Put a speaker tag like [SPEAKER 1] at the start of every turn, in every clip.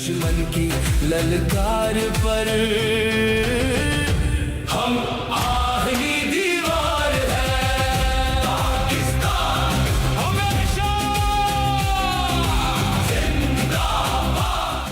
[SPEAKER 1] दुश्मन की ललकार पर हम आहनी दीवार है, पाकिस्तान हमेशा जिंदाबाद।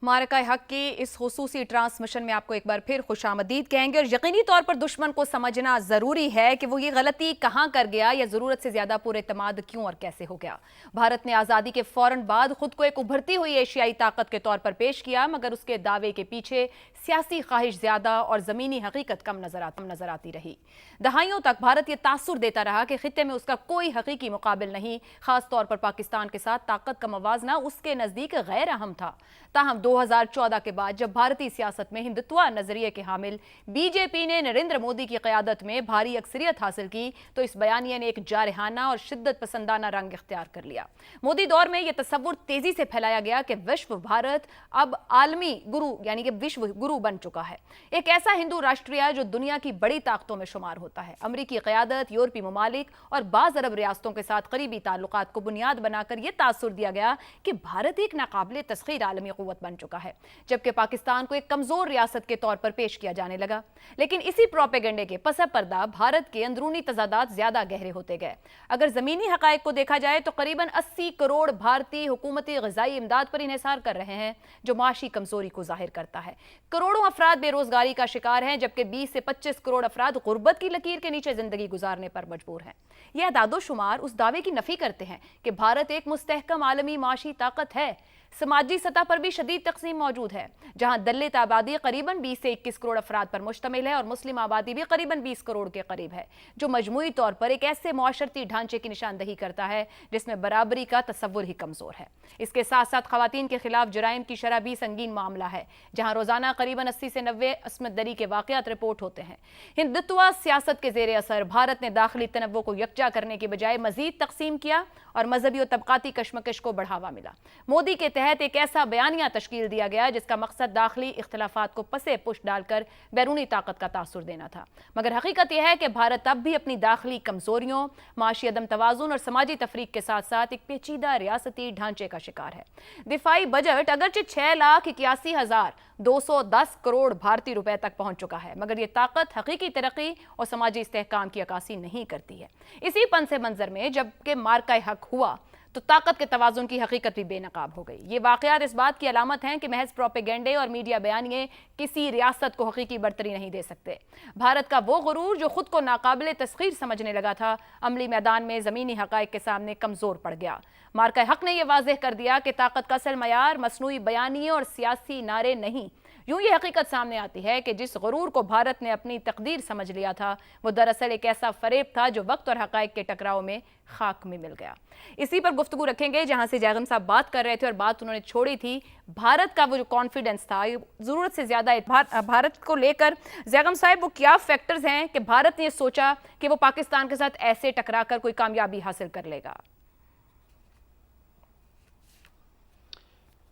[SPEAKER 2] मारका हक की इस खुसूसी ट्रांसमिशन में आपको एक बार फिर खुशामदीद कहेंगे और यकीनी तौर पर दुश्मन को समझना ज़रूरी है कि वो ये गलती कहाँ कर गया या ज़रूरत से ज़्यादा पुरएतमाद क्यों और कैसे हो गया। भारत ने आज़ादी के फ़ौरन बाद खुद को एक उभरती हुई एशियाई ताकत के तौर पर पेश किया, मगर उसके दावे के पीछे सियासी ख्वाहिश ज़्यादा और ज़मीनी हकीकत कम नज़र आती रही। दहाइयों तक भारत ये तासुर देता रहा कि खित्ते में उसका कोई हकीकी मुकाबिल नहीं, खास तौर पर पाकिस्तान के साथ ताकत का मवाजना उसके नज़दीक गैर अहम था। ताहम 2014 के बाद जब भारतीय सियासत में हिंदुत्व नजरिए के हामिल बीजेपी ने नरेंद्र मोदी की क़यादत में भारी अक्सरियत हासिल की, तो इस बयानिए ने एक जारहाना और शिद्दत पसंदाना रंग इख्तियार कर लिया। मोदी दौर में यह तस्वुर तेजी से फैलाया गया कि विश्व भारत अब आलमी गुरु यानी कि विश्व गुरु बन चुका है, एक ऐसा हिंदू राष्ट्रीय जो दुनिया की बड़ी ताकतों में शुमार होता है। अमरीकी क़यादत, यूरोपीय ममालिक और बाज़ अरब रियासतों के साथ करीबी ताल्लुकात को बुनियाद बनाकर यह तासुर दिया गया कि भारत एक नाकाबिले तस्खीर आलमी कुव्वत बन चुका है, जबकि पाकिस्तान को एक कमजोर रियासत के तौर पर पेश किया जाने लगा। लेकिन इसी प्रोपेगेंडे के पस पर्दा भारत के अंदरूनी तजादात ज्यादा गहरे होते गए। अगर जमीनी हकायक को देखा जाए तो करीबन 80 करोड़ भारतीय हुकूमती ग़िज़ाई इमदाद पर इन्हिसार कर रहे हैं, जो माशी कमजोरी को जाहिर करता है। करोड़ों अफराद बेरोजगारी का शिकार हैं, जबकि 20 से 25 करोड़ अफराद गुर्बत की लकीर के नीचे जिंदगी गुजारने पर मजबूर हैं। यह अदादोशुमार उस दावे की नफी करते हैं कि भारत एक मुस्तहकम आलमी माशी ताकत है। समाजी सतह पर भी शदीद तकसीम मौजूद है, जहां दलित आबादी करीबन 20 से 21 करोड़ अफराद पर मुश्तमिल है और मुस्लिम आबादी भी करीबन 20 करोड़ के करीब है, जो मजमूई तौर पर एक ऐसे मुआशरती ढांचे की निशानदही करता है जिसमें बराबरी का तस्वुर ही कमजोर है। इसके साथ साथ खवातीन के खिलाफ जराइम की शरह भी संगीन मामला है, जहां रोजाना करीबन 80 से 90 अस्मत दरी के वाकयात रिपोर्ट होते हैं। हिंदुत्व सियासत के जेर असर भारत ने दाखिली तनव्वुर को यकजा करने के बजाय मजीद तकसीम किया और मजहबी और तबकाती कशमकश को बढ़ावा मिला। मोदी के तहत एक ऐसा बयानिया तश्कील दिया गया जिसका मकसद दाखिली इख्तिलाफात को पसे पुष्ट डालकर बैरूनी ताकत का तासुर देना था, मगर हकीकत यह है कि भारत अब भी अपनी दाखिली कमजोरियों, माशी अदम तवाजुन और समाजी तफरीक के साथ साथ एक पेचीदा रियासती ढांचे का शिकार है। दिफाई बजट अगरचे 6,81,210 करोड़ भारतीय रुपए तक पहुंच चुका है, मगर यह ताकत हकीकी तरक्की और समाजी इस्तेहकाम की अक्कासी नहीं करती है। इसी पनसे मंजर में जबकि मार्का हक हुआ तो ताकत के तवाजुन की हकीकत भी बेनकाब हो गई। ये वाकयात इस बात की अलामत हैं कि महज प्रोपेगेंडे और मीडिया बयानिए किसी रियासत को हकीकी बरतरी नहीं दे सकते। भारत का वो गुरूर जो खुद को नाकाबिले तस्खीर समझने लगा था, अमली मैदान में ज़मीनी हकायक के सामने कमज़ोर पड़ गया। मार्का हक ने यह वाज़ेह कर दिया कि ताकत का असल मयार मसनूई बयानिए और सियासी नारे नहीं। यूं ये हकीकत सामने आती है कि जिस गुरूर को भारत ने अपनी तकदीर समझ लिया था, वो दरअसल एक ऐसा फरेब था जो वक्त और हकायक के टकराव में खाक में मिल गया। इसी पर गुफ्तगू रखेंगे जहां से जैगम साहब बात कर रहे थे और बात उन्होंने छोड़ी थी भारत का वो जो कॉन्फिडेंस था, ज़रूरत से ज़्यादा भारत को लेकर। जैगम साहब, वो क्या फैक्टर्स हैं कि भारत ने सोचा कि वो पाकिस्तान के साथ ऐसे टकरा कर कोई कामयाबी हासिल कर लेगा?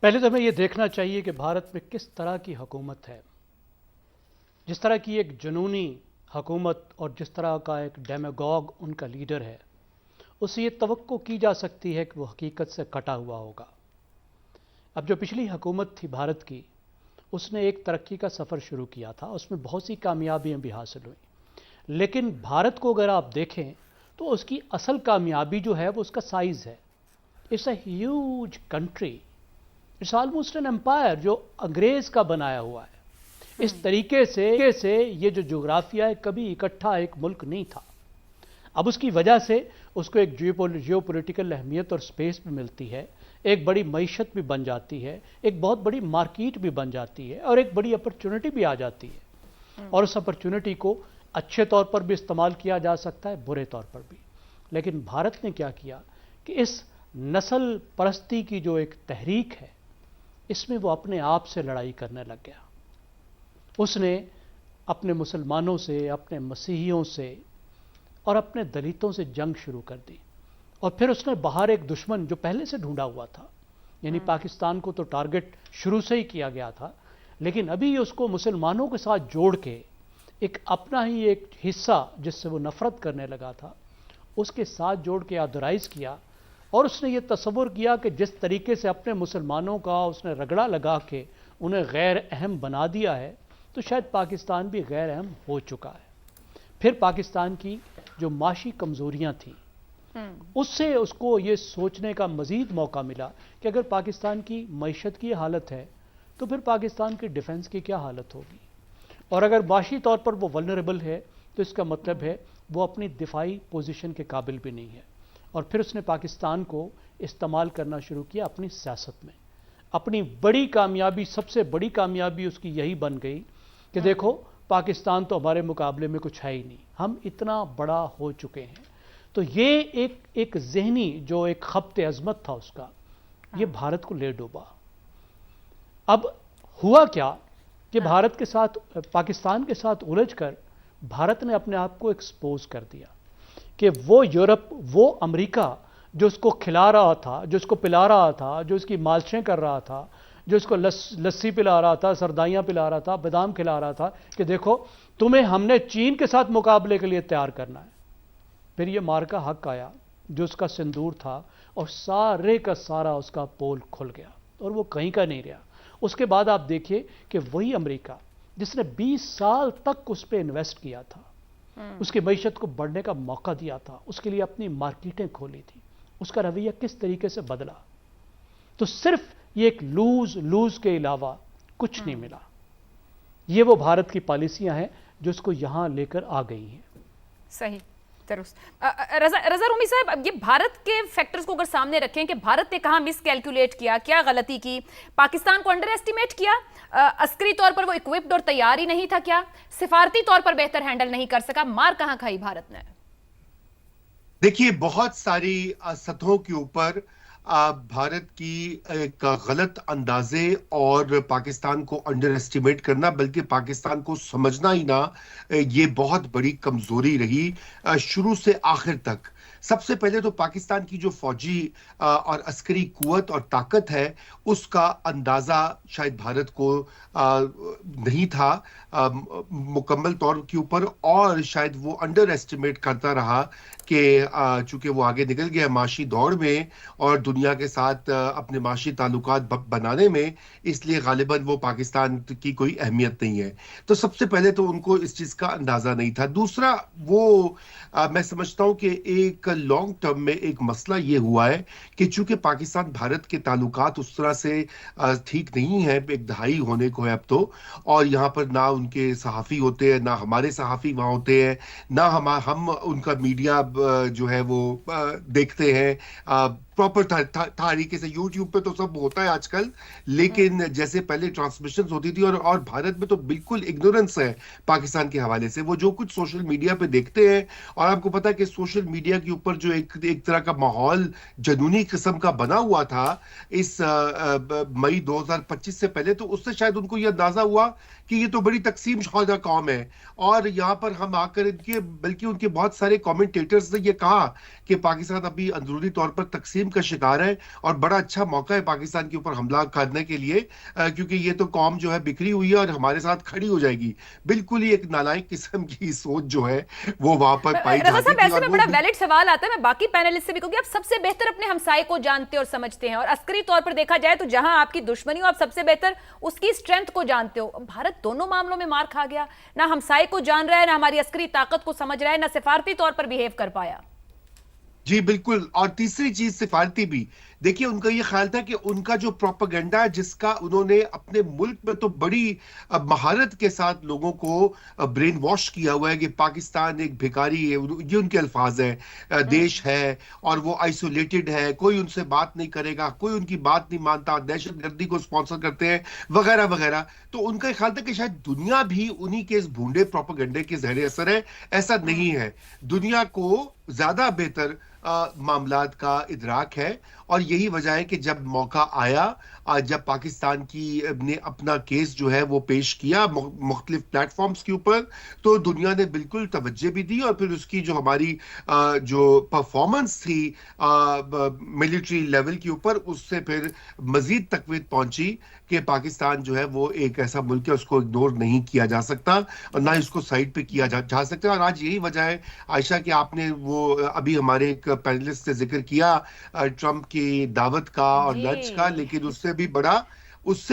[SPEAKER 3] पहले तो हमें यह देखना चाहिए कि भारत में किस तरह की हुकूमत है। जिस तरह की एक जुनूनी हुकूमत और जिस तरह का एक डेमागॉग उनका लीडर है, उससे ये तवक्को की जा सकती है कि वो हकीकत से कटा हुआ होगा। अब जो पिछली हुकूमत थी भारत की, उसने एक तरक्की का सफ़र शुरू किया था, उसमें बहुत सी कामयाबियाँ भी हासिल हुई, लेकिन भारत को अगर आप देखें तो उसकी असल कामयाबी जो है वो उसका साइज़ है। It's a huge country, it's almost an empire जो अंग्रेज का बनाया हुआ है। इस तरीके से ये जो जोग्राफिया है, कभी इकट्ठा एक मुल्क नहीं था। अब उसकी वजह से उसको एक जियोपॉलिटिकल अहमियत और स्पेस भी मिलती है, एक बड़ी मईशत भी बन जाती है, एक बहुत बड़ी मार्केट भी बन जाती है और एक बड़ी अपॉर्चुनिटी भी आ जाती है। और उस अपॉर्चुनिटी को अच्छे तौर पर भी इस्तेमाल किया जा सकता है, बुरे तौर पर भी। लेकिन भारत ने क्या किया कि इस नस्ल परस्ती की जो एक तहरीक है, इसमें वो अपने आप से लड़ाई करने लग गया। उसने अपने मुसलमानों से, अपने मसीहियों से और अपने दलितों से जंग शुरू कर दी। और फिर उसने बाहर एक दुश्मन जो पहले से ढूंढा हुआ था, यानी पाकिस्तान को तो टारगेट शुरू से ही किया गया था, लेकिन अभी उसको मुसलमानों के साथ जोड़ के एक अपना ही एक हिस्सा जिससे वो नफरत करने लगा था, उसके साथ जोड़ के ऑथराइज किया اور اس نے یہ تصور کیا کہ جس طریقے سے اپنے مسلمانوں کا اس نے رگڑا لگا کے انہیں غیر اہم بنا دیا ہے تو شاید پاکستان بھی غیر اہم ہو چکا ہے۔ پھر پاکستان کی جو معاشی کمزوریاں تھیں اس سے اس کو یہ سوچنے کا مزید موقع ملا کہ اگر پاکستان کی معیشت کی حالت ہے تو پھر پاکستان کی ڈیفنس کی کیا حالت ہوگی، اور اگر معاشی طور پر وہ ولنریبل ہے تو اس کا مطلب ہے وہ اپنی دفاعی پوزیشن کے قابل بھی نہیں ہے۔ اور پھر اس نے پاکستان کو استعمال کرنا شروع کیا اپنی سیاست میں۔ اپنی بڑی کامیابی، سب سے بڑی کامیابی اس کی یہی بن گئی کہ دیکھو پاکستان تو ہمارے مقابلے میں کچھ ہے ہی نہیں، ہم اتنا بڑا ہو چکے ہیں۔ تو یہ ایک ذہنی جو ایک خبط عظمت تھا اس کا، یہ بھارت کو لے ڈوبا۔ اب ہوا کیا کہ بھارت کے ساتھ، پاکستان کے ساتھ الجھ کر بھارت نے اپنے آپ کو ایکسپوز کر دیا کہ وہ یورپ، وہ امریکہ جو اس کو کھلا رہا تھا، جو اس کو پلا رہا تھا، جو اس کی مالشیں کر رہا تھا، جو اس کو لسی پلا رہا تھا، سردائیاں پلا رہا تھا، بادام کھلا رہا تھا کہ دیکھو تمہیں ہم نے چین کے ساتھ مقابلے کے لیے تیار کرنا ہے۔ پھر یہ مارکا حق آیا جو اس کا سندور تھا اور سارے کا سارا اس کا پول کھل گیا اور وہ کہیں کا نہیں رہا۔ اس کے بعد آپ دیکھیے کہ وہی امریکہ جس نے 20 سال تک اس پہ انویسٹ کیا تھا، اس کی معیشت کو بڑھنے کا موقع دیا تھا، اس کے لیے اپنی مارکیٹیں کھولی تھی، اس کا رویہ کس طریقے سے بدلا۔ تو صرف یہ ایک لوز کے علاوہ کچھ نہیں ملا۔ یہ وہ بھارت کی پالیسیاں ہیں جو اس کو یہاں لے کر آ گئی ہیں۔
[SPEAKER 2] صحیح، درست۔ رضا رومی صاحب، اب یہ بھارت کے فیکٹرز کو اگر سامنے رکھیں کہ بھارت نے کہاں مس کیلکولیٹ کیا، کیا غلطی کی، پاکستان کو انڈر ایسٹیمیٹ کیا، عسکری طور پر وہ اکوپڈ اور تیار ہی نہیں تھا، کیا سفارتی طور پر بہتر ہینڈل نہیں کر سکا، مار کہاں کھائی بھارت نے؟
[SPEAKER 4] دیکھیے بہت ساری سطحوں کے اوپر بھارت کی ایک غلط اندازے اور پاکستان کو انڈر ایسٹیمیٹ کرنا، بلکہ پاکستان کو سمجھنا ہی نہ، یہ بہت بڑی کمزوری رہی شروع سے آخر تک۔ سب سے پہلے تو پاکستان کی جو فوجی اور عسکری قوت اور طاقت ہے اس کا اندازہ شاید بھارت کو نہیں تھا مکمل طور کے اوپر، اور شاید وہ انڈر ایسٹیمیٹ کرتا رہا کہ چونکہ وہ آگے نکل گیا معاشی دوڑ میں اور دنیا کے ساتھ اپنے معاشی تعلقات بنانے میں، اس لیے غالباً وہ پاکستان کی کوئی اہمیت نہیں ہے۔ تو سب سے پہلے تو ان کو اس چیز کا اندازہ نہیں تھا۔ دوسرا، وہ میں سمجھتا ہوں کہ ایک لانگ ٹرم میں ایک مسئلہ یہ ہوا ہے کہ چونکہ پاکستان بھارت کے تعلقات اس طرح سے ٹھیک نہیں ہے، ایک دہائی ہونے کو ہے اب تو، اور یہاں پر نہ ان کے صحافی ہوتے ہیں، نہ ہمارے صحافی وہاں ہوتے ہیں، نہ ہم ان کا میڈیا جو ہے وہ دیکھتے ہیں پراپر طریقے سے۔ یوٹیوب پہ تو سب ہوتا ہے آج کل، لیکن جیسے پہلے ٹرانسمیشنز ہوتی تھی، اور بھارت میں تو بالکل اگنورنس ہے پاکستان کے حوالے سے۔ وہ جو کچھ سوشل میڈیا پہ دیکھتے ہیں، اور آپ کو پتا ہے کہ سوشل میڈیا کے اوپر جو ایک طرح کا ماحول جنونی قسم کا بنا ہوا تھا اس مئی 2025 سے پہلے، تو اس سے شاید ان کو یہ اندازہ ہوا کہ یہ تو بڑی تقسیم شدہ قوم ہے، اور یہاں پر ہم آ کر بلکہ ان کے بہت سارے کامنٹیٹرز نے یہ کہا کہ پاکستان ابھی اندرونی طور پر تقسیم کا شکار ہے اور بڑا اچھا موقع ہے پاکستان کے اوپر حملہ کرنے کے لیے، کیونکہ یہ تو قوم جو ہے بکھری ہوئی ہے اور ہمارے ساتھ کھڑی ہو جائے گی۔ بالکل ہی ایک نالائق قسم کی سوچ جو ہے وہ وہاں پر پائی جاتی تھی۔
[SPEAKER 2] ایسے میں بڑا ویلڈ سوال آتا ہے، میں باقی پینلسٹ سے بھی کہوں گی، آپ سب سے بہتر اپنے ہمسائے کو جانتے اور سمجھتے ہیں، اور عسکری طور پر دیکھا جائے تو جہاں آپ کی دشمنی ہو آپ سب سے بہتر اس کی اسٹرینتھ کو جانتے ہو۔ بھارت دونوں معاملوں میں مار کھا گیا، نہ ہمسائے کو جان رہا ہے، نہ ہماری عسکری طاقت کو سمجھ رہا ہے، نہ سفارتی طور پر بیہیو کر پایا۔
[SPEAKER 4] جی بالکل، اور تیسری چیز سفارتی بھی۔ دیکھیے ان کا یہ خیال تھا کہ ان کا جو پروپیگنڈا جس کا انہوں نے اپنے ملک میں تو بڑی مہارت کے ساتھ لوگوں کو برین واش کیا ہوا ہے کہ پاکستان ایک بھکاری ہے، یہ ان کے الفاظ ہیں، دیش ہے اور وہ آئسولیٹڈ ہے، کوئی ان سے بات نہیں کرے گا، کوئی ان کی بات نہیں مانتا، دہشت گردی کو سپانسر کرتے ہیں وغیرہ وغیرہ۔ تو ان کا خیال تھا کہ شاید دنیا بھی انہی کے اس بھونڈے پروپیگنڈے کے زیر اثر ہے۔ ایسا نہیں ہے، دنیا کو زیادہ بہتر معاملات کا ادراک ہے، اور یہی وجہ ہے کہ جب موقع آیا، جب پاکستان کی نے اپنا کیس جو ہے وہ پیش کیا مختلف پلیٹ فارمز کے اوپر، تو دنیا نے بالکل توجہ بھی دی، اور پھر اس کی جو ہماری جو پرفارمنس تھی ملٹری لیول کے اوپر، اس سے پھر مزید تقویت پہنچی کہ پاکستان جو ہے وہ ایک ایسا ملک ہے اس کو اگنور نہیں کیا جا سکتا، اور نہ اس کو سائڈ پہ کیا جا سکتا۔ اور آج یہی وجہ ہے عائشہ کہ آپ نے وہ ابھی ہمارے ایک पैनलिस्ट ने जिक्र किया ट्रंप की दावत का और
[SPEAKER 2] जी।
[SPEAKER 4] लंच का, लेकिन उससे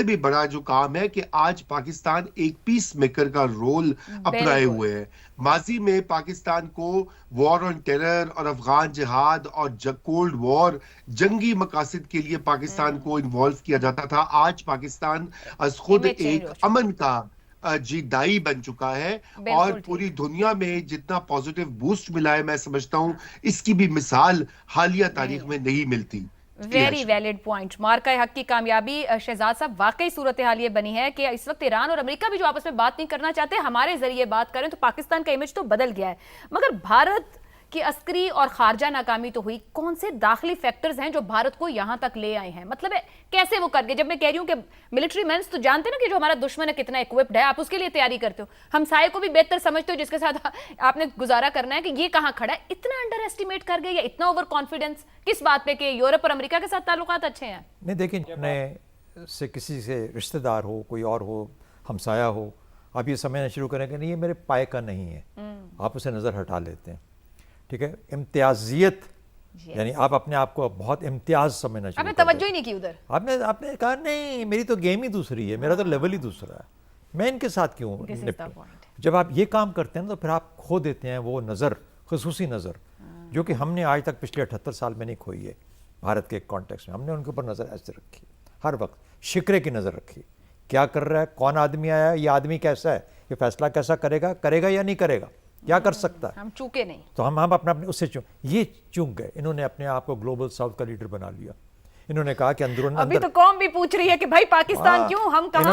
[SPEAKER 4] भी बड़ा जो काम है कि आज पाकिस्तान एक पीस मेकर का रोल अपनाए
[SPEAKER 2] बिल्कुल।
[SPEAKER 4] हुए है। माजी में पाकिस्तान को वॉर ऑन टेरर और अफगान जिहाद और कोल्ड वॉर, जंगी मकासद के लिए पाकिस्तान को इन्वॉल्व किया जाता था। आज पाकिस्तान खुद
[SPEAKER 2] Image change
[SPEAKER 4] एक
[SPEAKER 2] हो चुका है।
[SPEAKER 4] अमन का जीदाई बन चुका है
[SPEAKER 2] बिल्कुल
[SPEAKER 4] और
[SPEAKER 2] ठीक।
[SPEAKER 4] पूरी दुनिया में जितना पॉजिटिव बूस्ट मिला है, मैं समझता हूं इसकी भी मिसाल हालिया तारीख में नहीं मिलती।
[SPEAKER 2] Very valid point. मार्का हक की कामयाबी शहजाद साहब, वाकई सूरत हाल ये बनी है कि इस वक्त ईरान और अमेरिका भी जो आपस में बात नहीं करना चाहते, हमारे जरिए बात करें तो पाकिस्तान का इमेज तो बदल गया है। मगर भारत की अस्करी और खारजा नाकामी तो हुई, कौन से दाखिली फैक्टर्स हैं जो भारत को यहां तक ले आए हैं? मतलब है कैसे वो कर गए? जब मैं कह रही हूं कि मिलिट्री मेंस तो जानते ना कि जो हमारा दुश्मन है कितना इक्विप्ड है, आप उसके लिए तैयारी करते हो, हमसाये को भी बेहतर समझते हो जिसके साथ आपने गुजारा करना है, कि ये कहां खड़ा है। इतना अंडर एस्टिमेट कर गए या इतना ओवर कॉन्फिडेंस किस बात पे कि यूरोप और अमेरिका के साथ ताल्लुकात अच्छे हैं?
[SPEAKER 5] नहीं देखिए, अपने से किसी से रिश्तेदार हो, कोई और हो, हमसाया हो, आप ये समझना शुरू करें कि नहीं ये मेरे पाए का नहीं है, आप उसे नज़र हटा लेते हैं। ठीक है, इम्तियाजियत, यानी आप अपने आप को बहुत इम्तियाज समझना शुरू
[SPEAKER 2] आपने
[SPEAKER 5] कर
[SPEAKER 2] तवज्जो
[SPEAKER 5] देते
[SPEAKER 2] ही नहीं की उधर।
[SPEAKER 5] आपने कहा नहीं मेरी तो गेम ही दूसरी है, मेरा तो लेवल ही दूसरा है, मैं इनके साथ क्यों
[SPEAKER 2] This is the
[SPEAKER 5] निपटूं?
[SPEAKER 2] point.
[SPEAKER 5] जब आप ये काम करते हैं ना तो फिर आप खो देते हैं वो नज़र, खुसूसी नज़र, जो कि हमने आज तक पिछले 78 साल में नहीं खोई है। भारत के कॉन्टेक्स्ट में हमने उनके ऊपर नज़र ऐसे रखी, हर वक्त शिकरे की नज़र रखी, क्या कर रहा है, कौन आदमी आया है, ये आदमी कैसा है, ये फैसला कैसा करेगा या नहीं करेगा, क्या कर सकता है।
[SPEAKER 2] हम चूके नहीं।
[SPEAKER 5] तो हम अपना अपने उससे ये चूक गए। इन्होंने अपने आप को ग्लोबल साउथ का लीडर बना लिया। इन्होंने कहा कि
[SPEAKER 2] अभी तो कौम भी पूछ रही है कि भाई पाकिस्तान क्यों, हम कहां?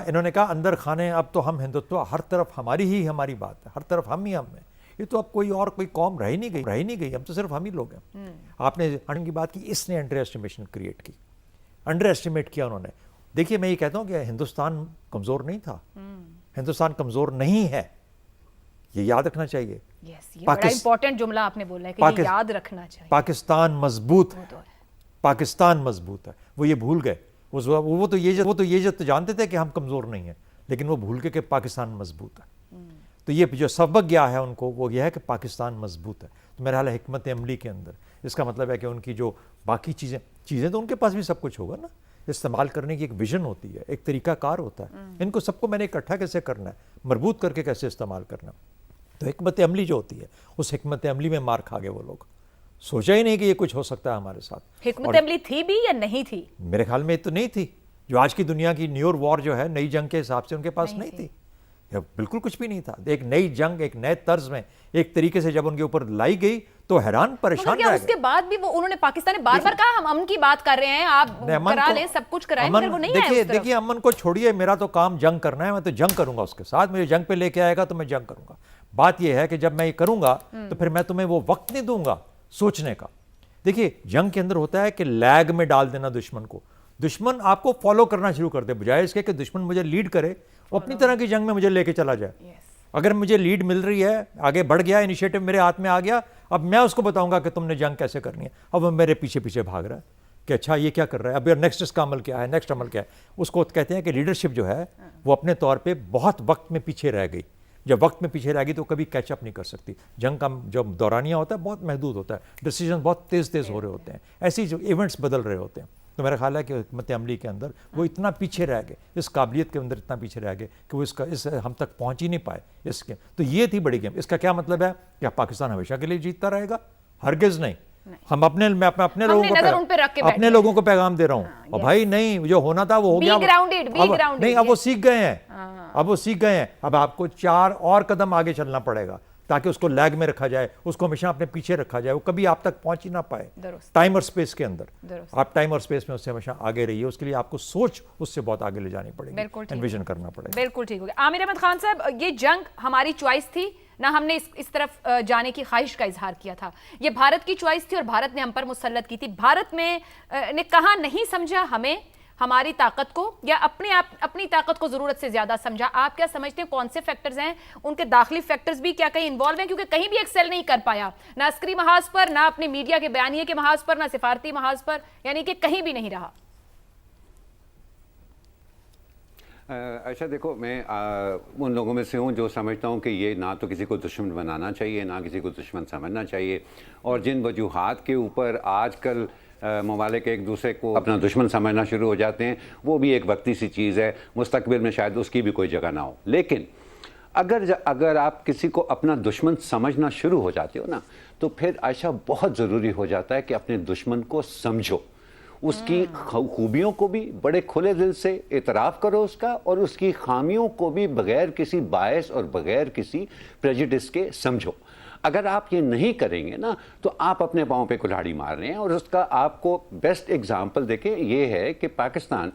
[SPEAKER 5] इन्होंने कहा अंदर खाने, अब तो हम हिंदुत्व, हर तरफ हमारी बात है, हर तरफ हम हैं। ये तो अब कोई कौम रह ही नहीं गई, हम तो सिर्फ हम ही लोग हैं। आपने अंडर की बात की, इसने अंडर एस्टिमेशन क्रिएट की, अंडर एस्टिमेट किया उन्होंने। देखिए मैं ये कहता हूँ कि हिंदुस्तान कमजोर नहीं था, हिंदुस्तान कमजोर नहीं है, ये याद रखना चाहिए।
[SPEAKER 2] ये बड़ा इंपॉर्टेंट जुमला आपने बोला है कि ये याद रखना चाहिए।
[SPEAKER 5] पाकिस्तान मजबूत है, पाकिस्तान मजबूत है। वो ये भूल गए, वो तो ये तो जानते थे कि हम कमजोर नहीं है, लेकिन वो भूल गए कि पाकिस्तान मजबूत है। तो ये जो सबक गया है उनको, वो ये है कि पाकिस्तान मजबूत है। तो मेरा हाल है हिकमत अमली के अंदर, इसका मतलब है कि उनकी जो बाकी चीज़ें तो उनके पास भी सब कुछ होगा ना, इस्तेमाल करने की एक विजन होती है, एक तरीकाकार होता है। इनको सबको मैंने इकट्ठा कैसे करना है, मजबूत करके कैसे इस्तेमाल करना। तो हिकमत अमली जो होती है, उस हिकमत अमली में मार खा गए वो लोग। सोचा ही नहीं कि ये कुछ हो सकता है हमारे साथ।
[SPEAKER 2] हिकमत अमली थी भी या नहीं थी?
[SPEAKER 5] मेरे ख्याल में तो नहीं थी। जो आज की दुनिया की न्यू वॉर जो है, नई जंग के हिसाब से उनके पास नहीं थी। बिल्कुल कुछ भी नहीं था। एक नई जंग, एक नए तर्ज में, एक तरीके से जब उनके ऊपर लाई गई तो हैरान परेशान रह गए।
[SPEAKER 2] उसके बाद भी वो उन्होंने पाकिस्तान ने बार-बार कहा हम अमन की बात कर रहे हैं, आप करा लें, सब कुछ कराएं, मगर वो नहीं आए उस तरफ।
[SPEAKER 5] देखिए अमन को छोड़िए, मेरा तो काम जंग करना है, मैं तो जंग करूंगा उसके साथ, मुझे जंग पे लेके आएगा तो मैं जंग करूंगा। बात यह है कि जब मैं ये करूंगा तो फिर मैं तुम्हें वो वक्त नहीं दूंगा सोचने का। देखिए जंग के अंदर होता है कि लैग में डाल देना दुश्मन को, दुश्मन आपको फॉलो करना शुरू कर दे, बजाय इसके कि दुश्मन मुझे लीड करे, वो अपनी तरह की जंग में मुझे लेके चला जाए। अगर मुझे लीड मिल रही है, आगे बढ़ गया, इनिशिएटिव मेरे हाथ में आ गया, अब मैं उसको बताऊंगा कि तुमने जंग कैसे करनी है। अब वो मेरे पीछे पीछे भाग रहा है कि अच्छा ये क्या कर रहा है, अब नेक्स्ट इसका अमल क्या है, नेक्स्ट अमल क्या है। उसको कहते हैं कि लीडरशिप जो है वो अपने तौर पे बहुत वक्त में पीछे रह गई। जब वक्त में पीछे रह गई तो कभी कैचअप नहीं कर सकती। जंग का जो दौरानिया होता है बहुत महदूद होता है, डिसीजन बहुत तेज़ हो रहे होते हैं, ऐसी जो इवेंट्स बदल रहे होते हैं। तो मेरा ख्याल है कि हिकमत अमली के अंदर वो इतना पीछे रह गए, इस काबिलियत के अंदर इतना पीछे रह गए कि वो इस हम तक पहुंच ही नहीं पाए इसके। तो ये थी बड़ी गेम। इसका क्या मतलब है? क्या पाकिस्तान हमेशा के लिए जीतता रहेगा? हरगिज़ नहीं। मैं अपने लोगों को पैगाम दे रहा हूँ, और भाई नहीं, जो होना था वो हो गया। नहीं, अब वो सीख गए हैं, अब आपको 4 और कदम आगे चलना पड़ेगा ताकि उसको लैग में रखा जाए, उसको हमेशा अपने पीछे रखा जाए, वो कभी आप तक पहुंच ही ना पाए। टाइम और स्पेस के अंदर आप टाइम और स्पेस में उससे हमेशा आगे रहिए, उसके लिए आपको सोच उससे बहुत आगे ले जानी पड़ेगी, एनविजन करना पड़ेगा।
[SPEAKER 2] बिल्कुल ठीक हो गया। आमिर अहमद खान साहब, ये जंग हमारी चॉइस थी ना, हमने इस तरफ जाने की ख्वाहिश का इजहार किया था, ये भारत की चॉइस थी और भारत ने हम पर मुसल्लत की थी। भारत में ने कहा नहीं समझा हमें, हमारी ताकत को, या अपनी ताकत को जरूरत से ज्यादा समझा। आप क्या समझते हैं कौन से फैक्टर्स हैं, उनके दाखिली फैक्टर्स भी क्या कहीं इन्वॉल्व हैं? क्योंकि कहीं भी एक्सेल नहीं कर पाया, ना अस्करी महाज पर, ना अपने मीडिया के बयानिए के महाज पर, ना सिफारती महाज पर, यानी कि कहीं भी नहीं रहा।
[SPEAKER 6] अच्छा देखो, मैं उन लोगों में से हूँ जो समझता हूँ कि ये ना तो किसी को दुश्मन बनाना चाहिए, ना किसी को दुश्मन समझना चाहिए, और जिन वजूहात के ऊपर आजकल ममालिक एक दूसरे को अपना दुश्मन समझना शुरू हो जाते हैं, वो भी एक वक्ती सी चीज़ है, मुस्तकबिल में शायद उसकी भी कोई जगह ना हो। लेकिन अगर आप किसी को अपना दुश्मन समझना शुरू हो जाते हो ना, तो फिर ऐसा बहुत ज़रूरी हो जाता है कि अपने दुश्मन को समझो, उसकी खूबियों को भी बड़े खुले दिल से इतराफ़ करो उसका, और उसकी खामियों को भी बग़ैर किसी बायस और बग़ैर किसी प्रेजुडिस के समझो। अगर आप ये नहीं करेंगे ना, तो आप अपने पाँव पे कुल्हाड़ी मार रहे हैं। और उसका आपको बेस्ट एग्जांपल देखें ये है कि पाकिस्तान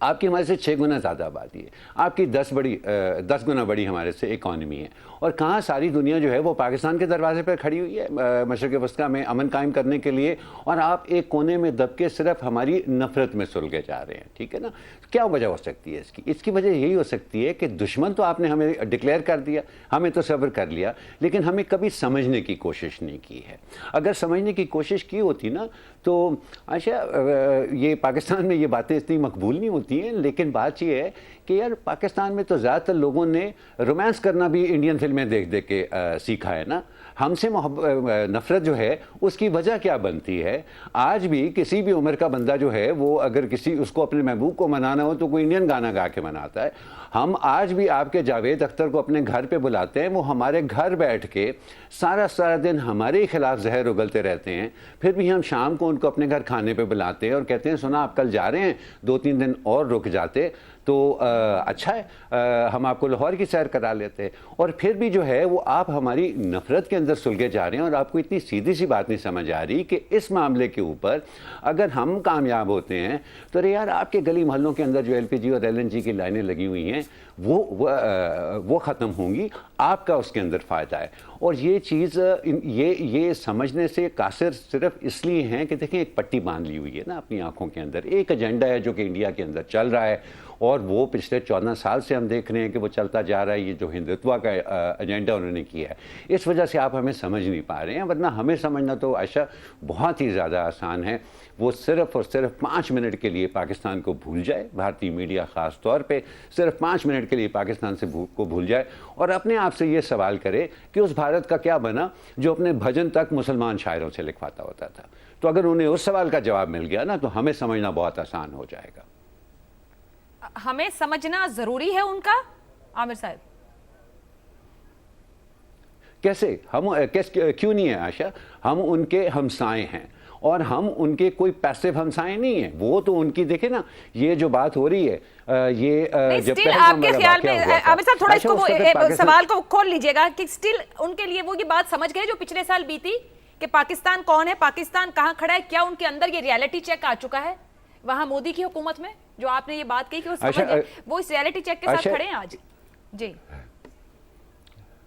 [SPEAKER 6] आपकी हमारे से 6 गुना ज़्यादा आबादी है, आपकी 10 गुना बड़ी हमारे से इकॉनमी है, और कहाँ सारी दुनिया जो है वो पाकिस्तान के दरवाजे पर खड़ी हुई है मशरक़ वस्ता में अमन कायम करने के लिए, और आप एक कोने में दब के सिर्फ हमारी नफ़रत में सुलगे जा रहे हैं। ठीक है ना? क्या वजह हो सकती है इसकी वजह यही हो सकती है कि दुश्मन तो आपने हमें डिक्लेयर कर दिया, हमें तो सब्र कर लिया, लेकिन हमें कभी समझने की कोशिश नहीं की है। अगर समझने की कोशिश की होती ना, तो अच्छा ये पाकिस्तान में ये बातें इतनी मकबूल नहीं होती हैं। लेकिन बात ये है कि यार पाकिस्तान में तो ज़्यादातर लोगों ने रोमांस करना भी इंडियन फिल्में देख देख के सीखा है ना। हमसे नफ़रत जो है उसकी वजह क्या बनती है? आज भी किसी भी उम्र का बंदा जो है वो अगर उसको अपने महबूब को मनाना हो तो कोई इंडियन गाना गा के मनाता है। हम आज भी आपके जावेद अख्तर को अपने घर पे बुलाते हैं, वो हमारे घर बैठ के सारा दिन हमारे खिलाफ जहर उगलते रहते हैं, फिर भी हम शाम को उनको अपने घर खाने पे बुलाते हैं और कहते हैं सुना आप कल जा रहे हैं, 2-3 दिन और रुक जाते तो अच्छा है, हम आपको लाहौर की सैर करा लेते हैं। और फिर भी जो है वो आप हमारी नफ़रत के अंदर सुलगे जा रहे हैं, और आपको इतनी सीधी सी बात नहीं समझ आ रही कि इस मामले के ऊपर अगर हम कामयाब होते हैं तो अरे यार आपके गली मोहल्लों के अंदर जो LPG और LNG की लाइनें लगी हुई हैं वो ख़त्म होंगी, आपका उसके अंदर फ़ायदा है। और ये चीज़ ये समझने से कासिर सिर्फ इसलिए हैं कि देखें एक पट्टी बांध ली हुई है ना अपनी आंखों के अंदर, एक एजेंडा है जो कि इंडिया के अंदर चल रहा है, और वो पिछले 14 साल से हम देख रहे हैं कि वो चलता जा रहा है। ये जो हिंदुत्व का एजेंडा उन्होंने किया है, इस वजह से आप हमें समझ नहीं पा रहे हैं, वरना हमें समझना तो ऐसा बहुत ही ज़्यादा आसान है। वो सिर्फ़ और सिर्फ 5 मिनट के लिए पाकिस्तान को भूल जाए, भारतीय मीडिया ख़ास तौर पे सिर्फ 5 मिनट के लिए पाकिस्तान से को भूल जाए, और अपने आप से ये सवाल करे कि उस भारत का क्या बना जो अपने भजन तक मुसलमान शायरों से लिखवाता होता था। तो अगर उन्हें उस सवाल का जवाब मिल गया ना, तो हमें समझना बहुत आसान हो जाएगा।
[SPEAKER 2] हमें समझना जरूरी है उनका, आमिर साहब?
[SPEAKER 6] क्यों नहीं है आशा? हम उनके हमसाए हैं, और हम उनके कोई पैसिव हमसाए नहीं हैं। वो तो उनकी देखे ना, ये जो बात हो रही है जब
[SPEAKER 2] स्टिल आपके ख्याल में आमिर साहब थोड़ा इसको सवाल को खोल लीजिएगा कि स्टिल उनके लिए वो ये बात समझ गए जो पिछले साल बीती कि पाकिस्तान कौन है, पाकिस्तान कहां खड़ा है, क्या उनके अंदर ये रियलिटी चेक आ चुका है वहां मोदी की हुकूमत में, जो आपने ये बात कही कि वो समझ गए, वो इस रियलिटी चेक के साथ खड़े हैं आज? जी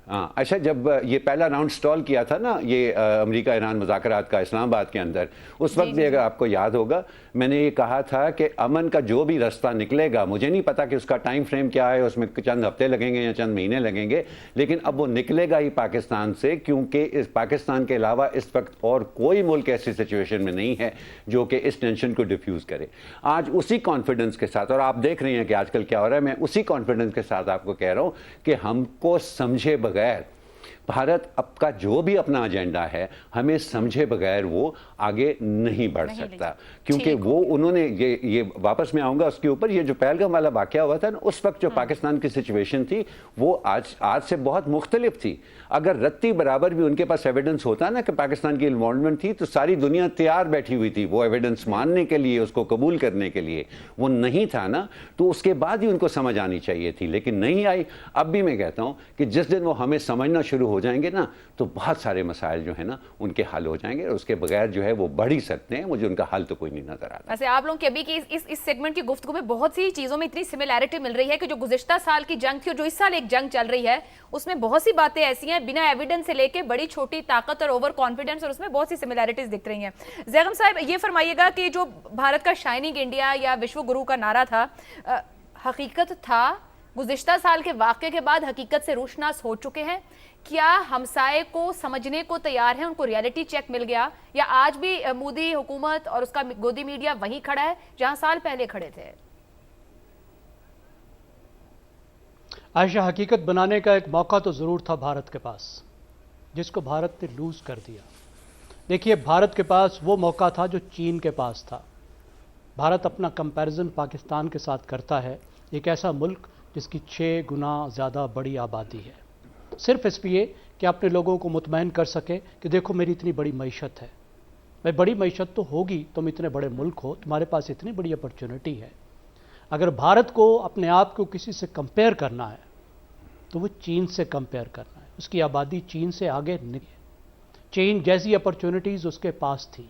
[SPEAKER 6] हाँ, अच्छा, जब ये पहला राउंड स्टॉल किया था ना ये अमेरिका ईरान मुज़ाकरात का इस्लामाबाद के अंदर, उस वक्त भी अगर आपको याद होगा मैंने ये कहा था कि अमन का जो भी रास्ता निकलेगा, मुझे नहीं पता कि उसका टाइम फ्रेम क्या है, उसमें चंद हफ्ते लगेंगे या चंद महीने लगेंगे, लेकिन अब वो निकलेगा ही पाकिस्तान से, क्योंकि इस पाकिस्तान के अलावा इस वक्त और कोई मुल्क ऐसी सिचुएशन में नहीं है जो कि इस टेंशन को डिफ्यूज़ करे। आज उसी कॉन्फिडेंस के साथ, और आप देख रहे हैं कि आजकल क्या हो रहा है, मैं उसी कॉन्फिडेंस के साथ आपको कह रहा हूँ कि हमको समझे बगैर भारत आपका जो भी अपना एजेंडा है हमें समझे बगैर वो आगे नहीं बढ़ सकता, क्योंकि वो उन्होंने ये वापस में आऊंगा उसके ऊपर, ये जो पहलगाम वाला वाकया हुआ था ना, उस वक्त जो पाकिस्तान की सिचुएशन थी वो आज से बहुत मुख्तलिफ थी। अगर रत्ती बराबर भी उनके पास एविडेंस होता ना कि पाकिस्तान की इन्वॉल्वमेंट थी, तो सारी दुनिया तैयार बैठी हुई थी वो एविडेंस मानने के लिए, उसको कबूल करने के लिए। वो नहीं था ना, तो उसके बाद ही उनको समझ आनी चाहिए थी, लेकिन नहीं आई। अब भी मैं कहता हूं कि जिस दिन वो हमें समझना शुरू हो जाएंगे ना, तो बहुत सारे मसाइल जो है ना उनके हल हो जाएंगे, और उसके बगैर जो है वो बढ़ ही सकते हैं। मुझे उनका हल तो कोई नहीं नजर आता।
[SPEAKER 2] वैसे आप लोगों की अभी की इस सेगमेंट की गुफ्तगू में बहुत सी चीजों में इतनी सिमिलैरिटी मिल रही है कि जो गुज़िश्ता साल की जंग थी और जो इस साल एक जंग चल रही है, उसमें बहुत सी बातें ऐसी हैं बिना एविडेंस से लेके बड़ी छोटी ताकत और ओवर कॉन्फिडेंस, और उसमें बहुत सी सिमिलैरिटीज दिख रही हैं। ज़ैगम साहब ये फरमाइएगा कि जो भारत का शाइनिंग इंडिया या विश्व गुरु का नारा था, हकीकत था गुज़िश्ता साल के वाक़े के बाद हकीकत से रोशनास हो चुके हैं? क्या हमसाए को समझने को तैयार है, उनको रियलिटी चेक मिल गया, या आज भी मोदी हुकूमत और उसका गोदी मीडिया वहीं खड़ा है जहां साल पहले खड़े थे?
[SPEAKER 3] आयशा, हकीकत बनाने का एक मौका तो ज़रूर था भारत के पास, जिसको भारत ने लूज़ कर दिया। देखिए, भारत के पास वो मौका था जो चीन के पास था। भारत अपना कंपैरिजन पाकिस्तान के साथ करता है, एक ऐसा मुल्क जिसकी 6 गुना ज़्यादा बड़ी आबादी है, सिर्फ इसलिए कि अपने लोगों को मुतमईन कर सके कि देखो मेरी इतनी बड़ी मईशत है। भाई, बड़ी मईशत तो होगी, तुम इतने बड़े मुल्क हो, तुम्हारे पास इतनी बड़ी अपॉर्चुनिटी है। अगर भारत को अपने आप को किसी से कंपेयर करना है तो वो चीन से कंपेयर करना है। उसकी आबादी चीन से आगे नहीं है, चीन जैसी अपॉर्चुनिटीज़ उसके पास थी,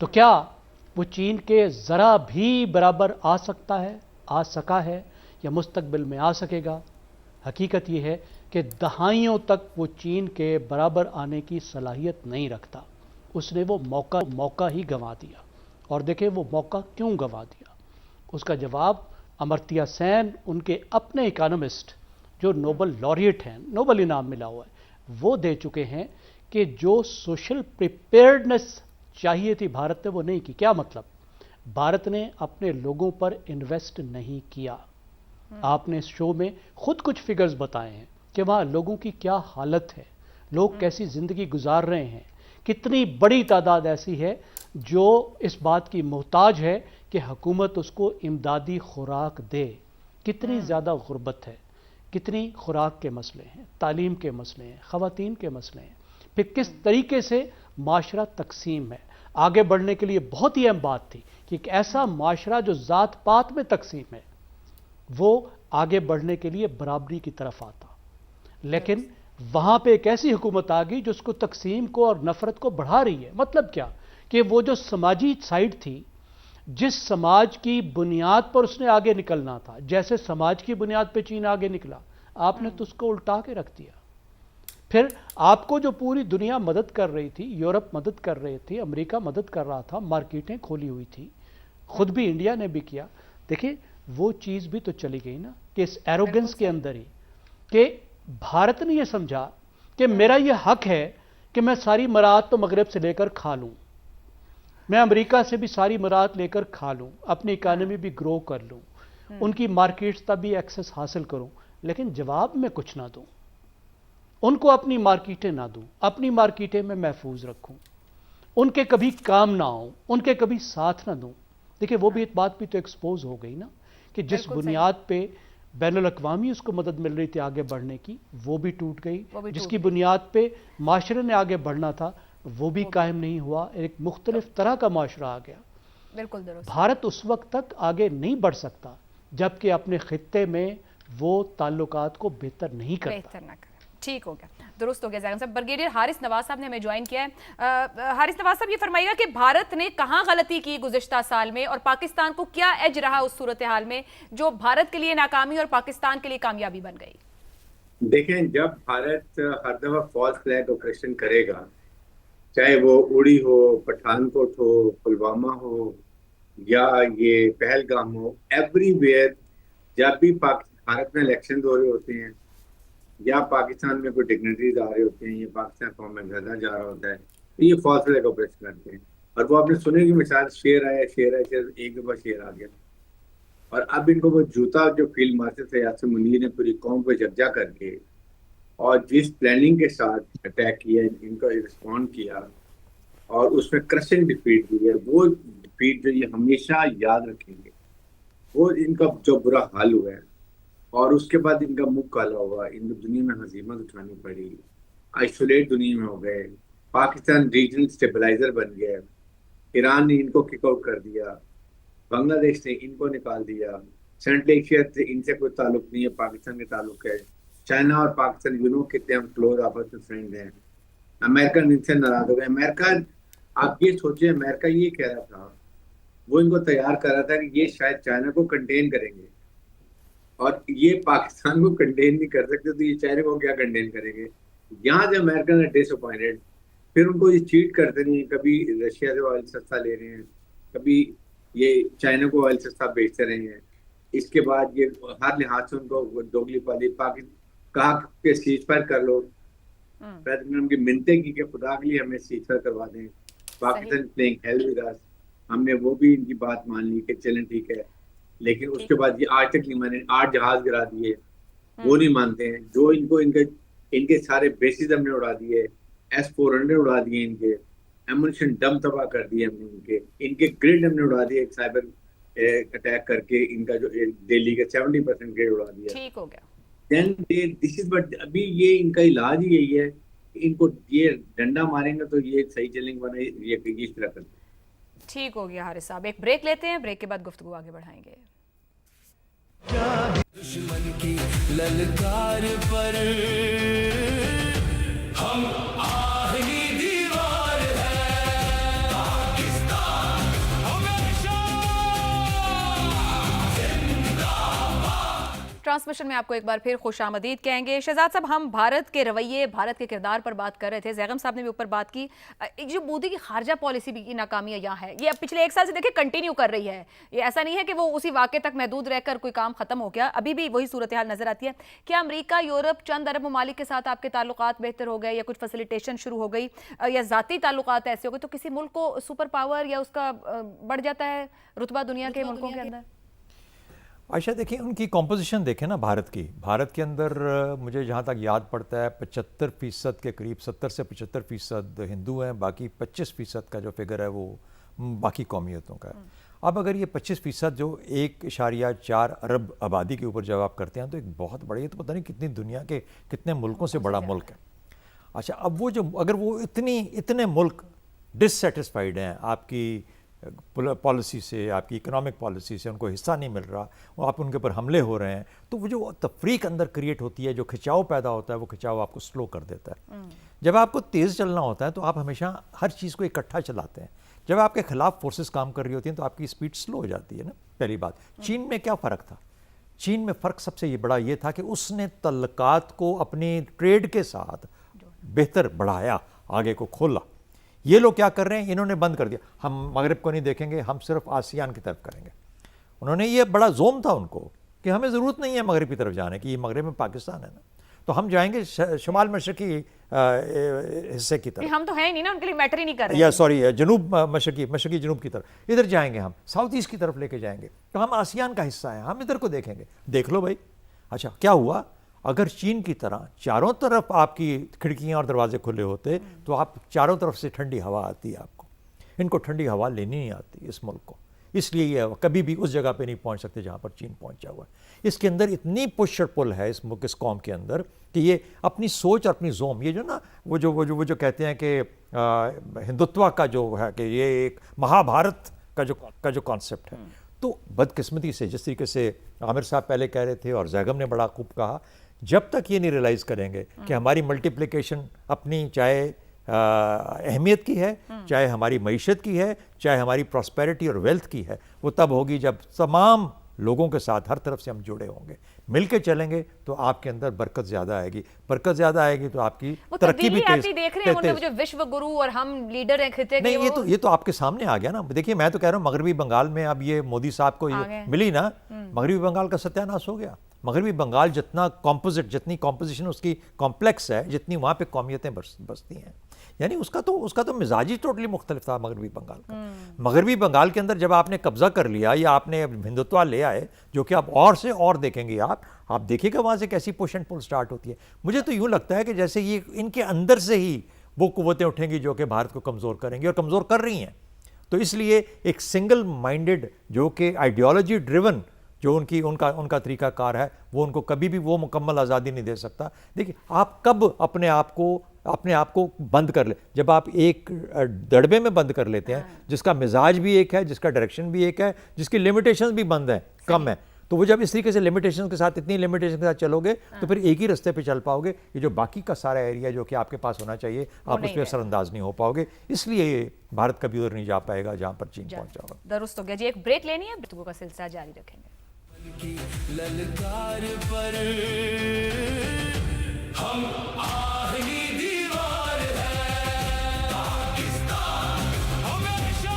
[SPEAKER 3] तो क्या वो चीन के ज़रा भी बराबर आ सकता है, आ सका है, या मुस्तकबिल में आ सकेगा? हकीकत ये है कि दहाइयों तक वो चीन के बराबर आने की सलाहियत नहीं रखता। उसने वो मौका ही गंवा दिया। और देखें वो मौका क्यों गंवा दिया, उसका जवाब अमर्त्य सेन, उनके अपने इकोनॉमिस्ट जो नोबल लॉरिएट हैं, नोबल इनाम मिला हुआ है, वो दे चुके हैं कि जो सोशल प्रिपेयर्डनेस चाहिए थी भारत ने वो नहीं की। क्या मतलब? भारत ने अपने लोगों पर इन्वेस्ट नहीं किया। आपने इस शो में खुद कुछ फिगर्स बताए हैं कि वहाँ लोगों की क्या हालत है, लोग कैसी ज़िंदगी गुजार रहे हैं, कितनी बड़ी तादाद ऐसी है जो इस बात की मोहताज है कि हुकूमत उसको इमदादी खुराक दे। कितनी ज़्यादा गुर्बत है, कितनी खुराक के मसले हैं, तालीम के मसले हैं, ख़वातीन के मसले हैं, फिर किस तरीके से माशरा तकसीम है। आगे बढ़ने के लिए बहुत ही अहम बात थी कि एक ऐसा माशरा जो ज़ात पात में तकसीम है वो आगे बढ़ने के लिए बराबरी की तरफ आता, लेकिन वहाँ पे एक ऐसी हुकूमत आ गई जो उसको तकसीम को और नफ़रत को बढ़ा रही है। मतलब क्या कि वो जो समाजी साइड थी, जिस समाज की बुनियाद पर उसने आगे निकलना था, जैसे समाज की बुनियाद पर चीन आगे निकला, आपने तो उसको उल्टा के रख दिया। फिर आपको जो पूरी दुनिया मदद कर रही थी, यूरोप मदद कर रही थी, अमेरिका मदद कर रहा था, मार्केटें खोली हुई थी, खुद भी इंडिया ने भी किया। देखिए वो चीज़ भी तो चली गई ना, कि इस एरोगेंस के अंदर ही कि भारत ने यह समझा कि मेरा यह हक है कि मैं सारी मराहत तो मगरब से लेकर खा लूँ, मैं अमेरिका से भी सारी मराहत लेकर खा लूँ, अपनी इकानमी भी ग्रो कर लूँ, उनकी मार्केट्स तक भी एक्सेस हासिल करूँ, लेकिन जवाब में कुछ ना दूँ, उनको अपनी मार्केटें ना दूँ, अपनी मार्केटें में महफूज रखूँ, उनके कभी काम ना आऊँ, उनके कभी साथ ना दूँ। देखिए वो भी एक बात भी तो एक्सपोज हो गई ना कि जिस बुनियाद पे बैनुल अक़वामी उसको मदद मिल रही थी आगे बढ़ने की, वो भी टूट गई। जिसकी बुनियाद पे माशरे ने आगे बढ़ना था वो भी कायम नहीं हुआ, एक मुख्तलिफ तरह का माशरा आ गया।
[SPEAKER 2] बिल्कुल दुरुस्त।
[SPEAKER 3] भारत उस वक्त तक आगे नहीं बढ़ सकता जबकि अपने खित्ते में वो ताल्लुकात को बेहतर नहीं करता।
[SPEAKER 2] बेहतर ना करे। ठीक हो गया, दुरुस्त हो गया जाहिर साहब। ब्रिगेडियर हारिस नवाज साहब ने हमें ज्वाइन किया है। हारिस नवाज साहब ये फरमाइएगा कि भारत ने कहाँ गलती की गुज़िश्ता साल में और पाकिस्तान को क्या एज रहा उस सूरत हाल में जो भारत के लिए नाकामी और पाकिस्तान के लिए कामयाबी बन गई?
[SPEAKER 7] देखें, जब भारत हर दफा फॉल्स फ्लैग ऑपरेशन करेगा, चाहे वो उड़ी हो, पठानकोट हो, पुलवामा हो या ये पहलगाम हो, एवरीवेयर जब भी भारत में इलेक्शन हो रहे होते हैं या पाकिस्तान में कोई डिग्निटरीज आ रहे होते हैं या पाकिस्तान कौम में गजा जा रहा होता है, तो ये फॉल्स फ्लैग ऑपरेशन करते हैं। और वो आपने सुने की मिसाल, शेर आया, एक दफा शेर आ गया, और अब इनको वो जूता जो फील्ड मार्शल थे यासिर मुनीर ने पूरी कौम को यकजा करके और जिस प्लानिंग के साथ अटैक किया, इनको रिस्पॉन्ड किया और उसमें क्रशिंग डिफीट दी है, वो डिफीट जो ये हमेशा याद रखेंगे, वो इनका जो बुरा हाल हुआ है और उसके बाद इनका मुंह काला हुआ, इनको दुनिया में हजीमत उठानी पड़ी, आइसोलेट दुनिया में हो गए, पाकिस्तान रीजनल स्टेबलाइजर बन गया, ईरान ने इनको किक आउट कर दिया, बांग्लादेश ने इनको निकाल दिया, सेंट्रल एशिया से इनसे कोई ताल्लुक नहीं है, पाकिस्तान के ताल्लुक है, चाइना और पाकिस्तान यूनो कितने हम क्लोज आपस में फ्रेंड हैं, अमेरिका इनसे नाराज हो गए। अमेरिका, आप ये सोचिए, अमेरिका ये कह रहा था, वो इनको तैयार कर रहा था कि ये शायद चाइना को कंटेन करेंगे और ये पाकिस्तान को कंटेन नहीं कर सकते, तो ये चाइना को क्या कंटेन करेंगे। यहाँ जब अमेरिका ने डिसअपॉइंटेड, फिर उनको ये चीट करते नहीं, कभी रशिया से ऑयल सस्ता ले रहे हैं, कभी ये चाइना को ऑयल सस्ता बेचते रहे हैं, इसके बाद ये हर लिहाज से उनको दोगली पाली कहा कि सीज फायर कर लो, प्रेसिडेंट की मिन्नतें की कि खुदा के लिए हमें सीज फायर करवा दें, Pakistan playing hell with us, हमने वो भी इनकी बात मान ली कि चलें ठीक है, लेकिन उसके बाद ये आज तक नहीं माने, 8 जहाज गिरा दिए, वो नहीं मानते हैं। जो इनको इनके सारे बेसिस हमने उड़ा दिए, S-400 उड़ा दिए, इनके एमुनिशन डम तबाह कर दिए हमने, इनके ग्रिड हमने उड़ा दिए, एक साइबर अटैक करके इनका जो दिल्ली का 70% ग्रिड उड़ा दिया।
[SPEAKER 2] ठीक हो गया।
[SPEAKER 7] देन दिस इज, बट अभी ये इनका इलाज ही यही है कि इनको ये डंडा मारेंगे तो ये सही चलेंगे, वरना ये इस तरह करते हैं।
[SPEAKER 2] ठीक हो गया हारिस साहब, एक ब्रेक लेते हैं, ब्रेक के बाद गुफ्तगू आगे बढ़ाएंगे।
[SPEAKER 1] दुश्मन की ललकार पर हम आहनी दीवार है, पाकिस्तान हमेशा
[SPEAKER 2] ट्रांसमिशन में आपको एक बार फिर खुशामदीद कहेंगे। शहजाद साहब, हम भारत के रवैये, भारत के किरदार पर बात कर रहे थे, जैगम साहब ने भी ऊपर बात की। जो मोदी की खारजा पॉलिसी की नाकामियां यहाँ है, ये अब पिछले 1 साल से देखिए कंटिन्यू कर रही है। ये ऐसा नहीं है कि वो उसी वाक़े तक महदूद रहकर कोई काम खत्म हो गया, अभी भी वही सूरत हाल नजर आती है। क्या अमेरिका, यूरोप, चंद अरब ममालिक के साथ आपके ताल्लुकात बेहतर हो गए, या कुछ फैसिलिटेशन शुरू हो गई, या ज़ाती ताल्लुकात ऐसे हो गए, तो किसी मुल्क को सुपर पावर या उसका बढ़ जाता है रुतबा दुनिया के मुल्कों के अंदर?
[SPEAKER 5] आयशा, देखिए उनकी कॉम्पोजिशन देखें ना भारत की। भारत के अंदर मुझे जहाँ तक याद पड़ता है 75% के करीब, 70 से 75% हिंदू हैं, बाकी 25% का जो फिगर है वो बाकी कौमियतों का है। अब अगर ये 25% जो 1.4 अरब आबादी के ऊपर जब आप करते हैं तो एक बहुत बड़ी, तो पता नहीं कितनी दुनिया के कितने मुल्कों से बड़ा मुल्क है। अच्छा, अब वो जो अगर वो इतने मुल्क डिससेटिस्फाइड हैं आपकी पॉलिसी से, आपकी इकोनॉमिक पॉलिसी से, उनको हिस्सा नहीं मिल रहा, वो आप उनके ऊपर हमले हो रहे हैं, तो वो जो तफरीक अंदर क्रिएट होती है, जो खिंचाव पैदा होता है, वो खिंचाव आपको स्लो कर देता है। जब आपको तेज़ चलना होता है तो आप हमेशा हर चीज़ को इकट्ठा चलाते हैं। जब आपके खिलाफ फोर्सेस काम कर रही होती हैं तो आपकी स्पीड स्लो हो जाती है ना, पहली बात। चीन में क्या फ़र्क था? चीन में फ़र्क सबसे ये बड़ा ये था कि उसने तल्लुकात को अपनी ट्रेड के साथ बेहतर बढ़ाया, आगे को खोला। ये लोग क्या कर रहे हैं, इन्होंने बंद कर दिया, हम मगरिब को नहीं देखेंगे, हम सिर्फ आसियान की तरफ करेंगे। उन्होंने, ये बड़ा जोम था उनको कि हमें ज़रूरत नहीं है मगरिब की तरफ जाने की, ये मगरिब में पाकिस्तान है ना, तो हम जाएंगे शुमाल मशरकी हिस्से की तरफ।
[SPEAKER 2] हम तो हैं नहीं ना, उनके लिए मैटर ही नहीं कर रहे।
[SPEAKER 5] या सॉरी, जनूब मशरकी जनूब की तरफ, इधर जाएंगे हम, साउथ ईस्ट की तरफ लेके जाएंगे, तो हम आसियान का हिस्सा हैं, हम इधर को देखेंगे। देख लो भाई। अच्छा, क्या हुआ? अगर चीन की तरह चारों तरफ आपकी खिड़कियां और दरवाजे खुले होते तो आप चारों तरफ से ठंडी हवा आती है आपको। इनको ठंडी हवा लेनी नहीं आती इस मुल्क को, इसलिए ये कभी भी उस जगह पे नहीं पहुंच सकते जहां पर चीन पहुंचा हुआ है। इसके अंदर इतनी पुश और पुल है इस मुल्क, इस कौम के अंदर, कि ये अपनी सोच और अपनी जोम, ये जो ना वो जो कहते हैं कि हिंदुत्व का जो है कि ये एक महाभारत का जो कॉन्सेप्ट है, तो बदकिस्मती से जिस तरीके से आमिर साहब पहले कह रहे थे और जैगम ने बड़ा खूब कहा, जब तक ये नहीं रियलाइज़ करेंगे कि हमारी मल्टीप्लिकेशन अपनी चाहे अहमियत की है, चाहे हमारी मईशत की है, चाहे हमारी प्रॉस्पेरिटी और वेल्थ की है, वो तब होगी जब तमाम लोगों के साथ हर तरफ से हम जुड़े होंगे, मिल के चलेंगे तो आपके अंदर बरकत ज़्यादा आएगी। बरकत ज़्यादा आएगी तो आपकी तरक्की भी तेज।
[SPEAKER 2] देख रहे हैं वो जो विश्व गुरु और हम लीडर हैं खिते के,
[SPEAKER 5] नहीं, ये तो आपके सामने आ गया ना। देखिए, मैं तो कह रहा हूँ मगरबी बंगाल में अब ये मोदी साहब को ये मिली ना, मगरबी बंगाल का सत्यानाश हो गया। मगरबी बंगाल जितनी कॉम्पोजिशन उसकी कॉम्प्लेक्स है, जितनी वहाँ पे कौमियतें बसती हैं, यानी उसका तो मिजाज ही टोटली मुख्तलिफ था मगरबी बंगाल का। मगरबी बंगाल के अंदर जब आपने कब्जा कर लिया या आपने हिंदुत्व ले आए, जो कि आप और से और देखेंगे, आप देखिएगा वहाँ से कैसी पुश एंड पुल स्टार्ट होती है। मुझे तो यूँ लगता है कि जैसे ये इनके अंदर से ही वो कुव्वतें उठेंगी जो कि भारत को कमज़ोर करेंगी, और कमज़ोर कर रही हैं। तो इसलिए एक सिंगल माइंडेड, जो कि आइडियोलॉजी ड्रिवन जो उनका तरीकाकार है, वो उनको कभी भी वो मुकम्मल आज़ादी नहीं दे सकता। देखिए, आप कब अपने आप को बंद कर ले, जब आप एक दड़बे में बंद कर लेते हैं जिसका मिजाज भी एक है, जिसका डायरेक्शन भी एक है, जिसकी लिमिटेशंस भी बंद हैं, कम है, तो वो जब इस तरीके से लिमिटेशन के साथ, इतनी लिमिटेशन के साथ चलोगे तो फिर एक ही रास्ते पे चल पाओगे। ये जो बाकी का सारा एरिया जो कि आपके पास होना चाहिए, आप उसमें असरअंदाज नहीं हो पाओगे। इसलिए भारत कभी उधर नहीं जा पाएगा जहाँ पर चीन पहुँचा होगा।
[SPEAKER 2] दुरुस्त हो गया जी। एक ब्रेक लेनी है, गुफ्तगू का सिलसिला जारी रखेंगे।
[SPEAKER 1] की ललकार पर हम आहनी दीवार है, पाकिस्तान हमेशा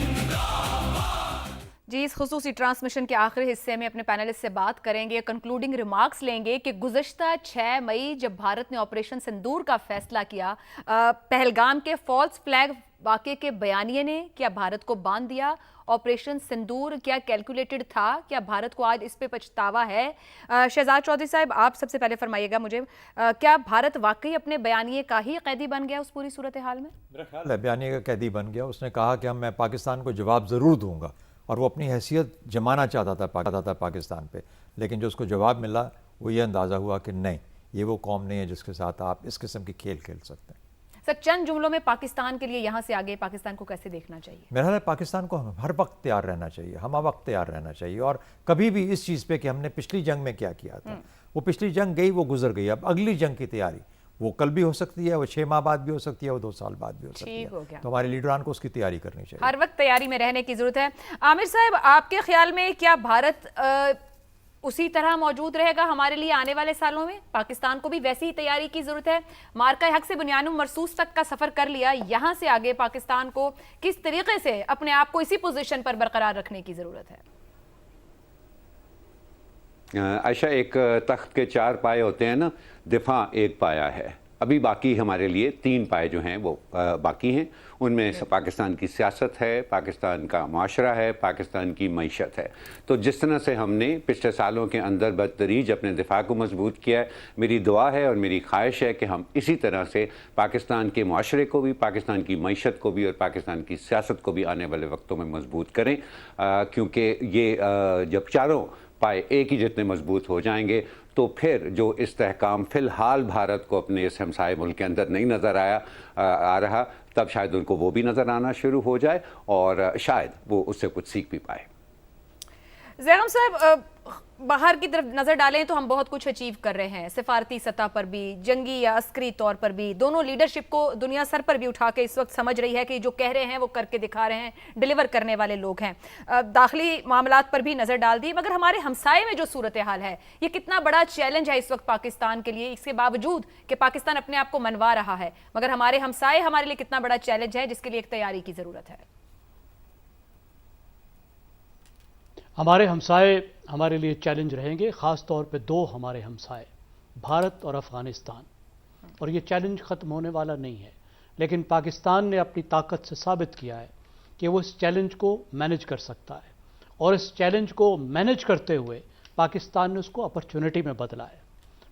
[SPEAKER 1] जिंदाबाद।
[SPEAKER 2] जी, इस खुसूसी ट्रांसमिशन के आखिरी हिस्से में अपने पैनलिस्ट से बात करेंगे, कंक्लूडिंग रिमार्क्स लेंगे कि गुज़श्ता 6 मई जब भारत ने ऑपरेशन सिंदूर का फैसला किया, पहलगाम के फॉल्स फ्लैग वाकई के बयानिए ने क्या भारत को बांध दिया? ऑपरेशन सिंदूर क्या कैलकुलेटेड था? क्या भारत को आज इस पे पछतावा है? शहजाद चौधरी साहब, आप सबसे पहले फरमाइएगा मुझे, क्या भारत वाकई अपने बयानिए का ही कैदी बन गया उस पूरी सूरत हाल में?
[SPEAKER 5] मेरा ख्याल है बयानिए का कैदी बन गया। उसने कहा कि मैं पाकिस्तान को जवाब ज़रूर दूंगा, और वो अपनी हैसियत जमाना चाहता था पाकिस्तान पे, लेकिन जो उसको जवाब मिला वो ये अंदाज़ा हुआ कि नहीं, ये वो कौम नहीं है जिसके साथ आप इस किस्म की खेल खेल सकते हैं।
[SPEAKER 2] सर, चंद जुमलों में पाकिस्तान के लिए यहाँ से आगे पाकिस्तान को कैसे देखना चाहिए?
[SPEAKER 5] मेरा ख्याल है पाकिस्तान को हर वक्त तैयार रहना चाहिए, हम वक्त तैयार रहना चाहिए, और कभी भी इस चीज़ पे कि हमने पिछली जंग में क्या किया था, वो पिछली जंग गई, वो गुजर गई, अब अगली जंग की तैयारी वो कल भी हो सकती है, वो 6 माह बाद भी हो सकती है, वो 2 साल बाद भी हो सकती
[SPEAKER 2] ठीक हो
[SPEAKER 5] है।
[SPEAKER 2] गया।
[SPEAKER 5] तो हमारे लीडरान को उसकी तैयारी करनी चाहिए।
[SPEAKER 2] हर वक्त तैयारी में रहने की जरूरत है। आमिर साहब, आपके ख्याल में क्या भारत उसी तरह मौजूद रहेगा हमारे लिए आने वाले सालों में? पाकिस्तान को भी वैसी ही तैयारी की जरूरत है? मार्का हक से बुनियानुम मरसूस तक का सफर कर लिया, यहाँ से आगे पाकिस्तान को किस तरीके से अपने आप को इसी पोजीशन पर बरकरार रखने की जरूरत है?
[SPEAKER 6] आयशा, एक तख्त के 4 पाए होते हैं ना, दिफा एक पाया है, अभी बाकी हमारे लिए 3 पाए जो हैं वो बाकी हैं। उनमें पाकिस्तान की सियासत है, पाकिस्तान का माशरा है, पाकिस्तान की मईशत है। तो जिस तरह से हमने पिछले सालों के अंदर बदतरीज अपने दिफा को मजबूत किया है, मेरी दुआ है और मेरी ख्वाहिश है कि हम इसी तरह से पाकिस्तान के माशरे को भी, पाकिस्तान की मईशत को भी और पाकिस्तान की सियासत को भी आने वाले वक्तों में मजबूत करें, क्योंकि ये जब चारों पाए एक ही जितने मजबूत हो जाएंगे तो फिर जो इस्तेहकाम फ़िलहाल भारत को अपने इस हमसाए मुल्क के अंदर नहीं नज़र आ रहा, तब शायद उनको वो भी नज़र आना शुरू हो जाए और शायद वो उससे कुछ सीख भी पाए।
[SPEAKER 2] ज़ैगम साहब, बाहर की तरफ नज़र डालें तो हम बहुत कुछ अचीव कर रहे हैं, सिफारती सतह पर भी, जंगी या अस्करी तौर पर भी। दोनों लीडरशिप को दुनिया सर पर भी उठा के इस वक्त समझ रही है कि जो कह रहे हैं वो करके दिखा रहे हैं, डिलीवर करने वाले लोग हैं। दाखिली मामलात पर भी नज़र डाल दी, मगर हमारे हमसाए में जो सूरत हाल है, ये कितना बड़ा चैलेंज है इस वक्त पाकिस्तान के लिए? इसके बावजूद कि पाकिस्तान अपने आप को मनवा रहा है, मगर हमारे हमसाए हमारे लिए कितना बड़ा चैलेंज है जिसके लिए एक तैयारी की ज़रूरत है?
[SPEAKER 3] हमारे हमसाए हमारे लिए चैलेंज रहेंगे, ख़ास तौर पे 2 हमारे हमसाए, भारत और अफ़गानिस्तान। और ये चैलेंज ख़त्म होने वाला नहीं है, लेकिन पाकिस्तान ने अपनी ताकत से साबित किया है कि वो इस चैलेंज को मैनेज कर सकता है, और इस चैलेंज को मैनेज करते हुए पाकिस्तान ने उसको अपॉर्चुनिटी में बदला है।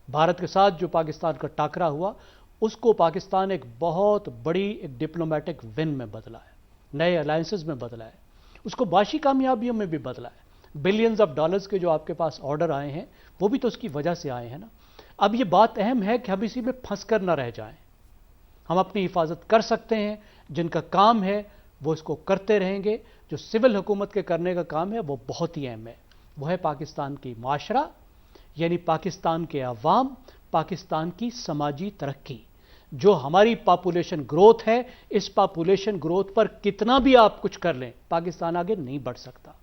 [SPEAKER 3] भारत के साथ जो पाकिस्तान का टाकरा हुआ, उसको पाकिस्तान एक बहुत बड़ी एक डिप्लोमेटिक विन में बदला है, नए अलायंसेस में बदला है, उसको बाशी कामयाबियों में भी बदला है। बिलियंस ऑफ डॉलर्स के जो आपके पास ऑर्डर आए हैं, वो भी तो उसकी वजह से आए हैं ना। अब ये बात अहम है कि हम इसी में फंस कर ना रह जाएं। हम अपनी हिफाजत कर सकते हैं, जिनका काम है वो इसको करते रहेंगे। जो सिविल हुकूमत के करने का काम है वो बहुत ही अहम है, वो है पाकिस्तान की माशरा, यानी पाकिस्तान के अवाम, पाकिस्तान की समाजी तरक्की। जो हमारी पॉपुलेशन ग्रोथ है, इस पॉपुलेशन ग्रोथ पर कितना भी आप कुछ कर लें, पाकिस्तान आगे नहीं बढ़ सकता।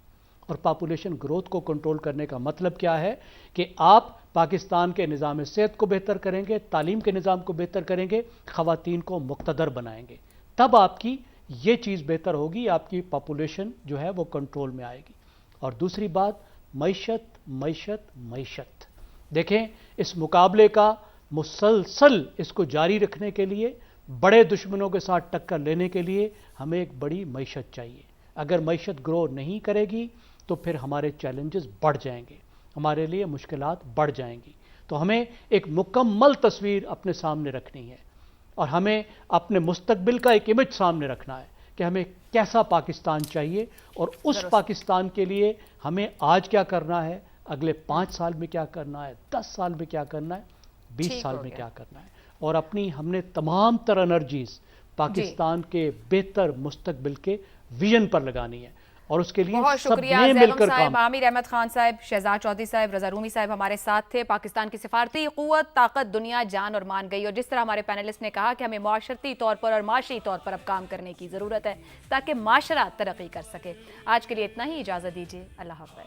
[SPEAKER 3] और पॉपुलेशन ग्रोथ को कंट्रोल करने का मतलब क्या है कि आप पाकिस्तान के निज़ाम सेहत को बेहतर करेंगे, तालीम के निज़ाम को बेहतर करेंगे, ख़वातीन को मुक़्तदर बनाएंगे, तब आपकी ये चीज़ बेहतर होगी, आपकी पॉपुलेशन जो है वो कंट्रोल में आएगी। और दूसरी बात, मईशत मईशत मईशत। देखें, इस मुकाबले का मुसलसल इसको जारी रखने के लिए, बड़े दुश्मनों के साथ टक्कर लेने के लिए हमें एक बड़ी मईशत चाहिए। अगर मईशत ग्रो नहीं करेगी तो फिर हमारे चैलेंजेस बढ़ जाएंगे, हमारे लिए मुश्किलात बढ़ जाएंगी। तो हमें एक मुकम्मल तस्वीर अपने सामने रखनी है, और हमें अपने मुस्तकबिल का एक इमेज सामने रखना है कि हमें कैसा पाकिस्तान चाहिए, और उस पाकिस्तान के लिए हमें आज क्या करना है, अगले 5 साल में क्या करना है, 10 साल में क्या करना है, 20 साल में क्या करना है। और अपनी हमने तमाम तरह एनर्जीज पाकिस्तान के बेहतर मुस्तकबिल के विजन पर लगानी है, और उसके लिए
[SPEAKER 2] बहुत शुक्रिया ज़ैगम साहब, आमिर अहमद खान साहब, शहजाद चौधरी साहब, रज़ा रूमी साहब हमारे साथ थे। पाकिस्तान की सिफारती क़ुव्वत, ताकत दुनिया जान और मान गई, और जिस तरह हमारे पैनलिस्ट ने कहा कि हमें माशरती तौर पर और माशी तौर पर अब काम करने की ज़रूरत है ताकि माशरा तरक्की कर सके। आज के लिए इतना ही, इजाज़त दीजिए, अल्लाह हाफ़िज़।